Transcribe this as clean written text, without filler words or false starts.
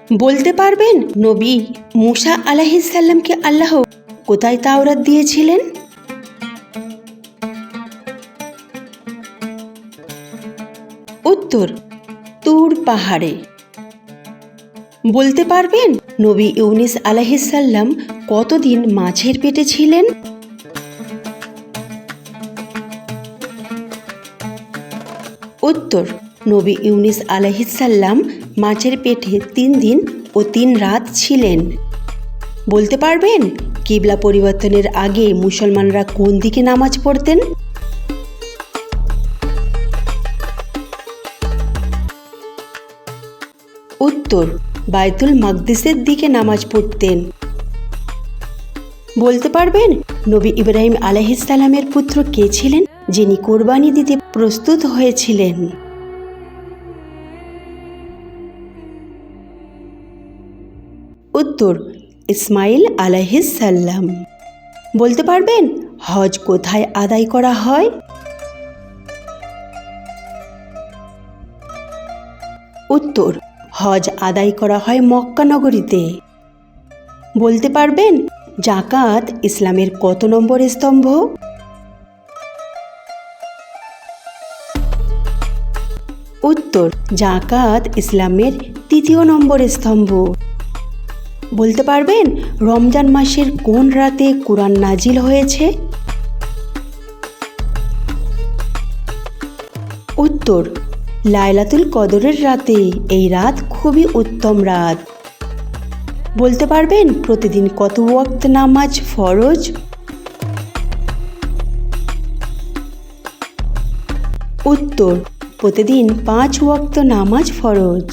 বলতে পারবেন নবী মুসা আলাইহিস সালামকে আল্লাহ কোথায় তাওরাত দিয়েছিলেন? উত্তর, তুর পাহাড়ে। বলতে পারবেন নবী ইউনুস আলাইহিস সালাম কতদিন মাছের পেটে ছিলেন? উত্তর, নবী ইউনুস আলাইহিস সালাম মাছের পেটে 3 দিন ও 3 রাত ছিলেন। বলতে পারবেন কিবলা পরিবর্তনের আগে মুসলমানরা কোন দিকে নামাজ পড়তেন? উত্তর, বাইতুল মাকদিসের দিকে নামাজ পড়তেন। বলতে পারবেন নবী ইব্রাহিম আলাইহিস সালামের পুত্র কে ছিলেন যিনি কোরবানি দিতে প্রস্তুত হয়েছিলেন? উত্তর, ইসমাইল আলাইহিস সালাম। বলতে পারবেন হজ কোথায় আদায় করা হয়? উত্তর, হজ আদায় করা হয় মক্কা নগরীতে। বলতে পারবেন যাকাত ইসলামের কত নম্বর স্তম্ভ? উত্তর, যাকাত ইসলামের 3য় নম্বর স্তম্ভ। বলতে পারবেন রমজান মাসের কোন রাতে কুরআন নাজিল হয়েছে? উত্তর, লাইলাতুল কদরের রাতে। এই রাত খুবই উত্তম রাত। বলতে পারবেন প্রতিদিন কত ওয়াক্ত নামাজ ফরজ? উত্তর, প্রতিদিন 5 ওয়াক্ত নামাজ ফরজ।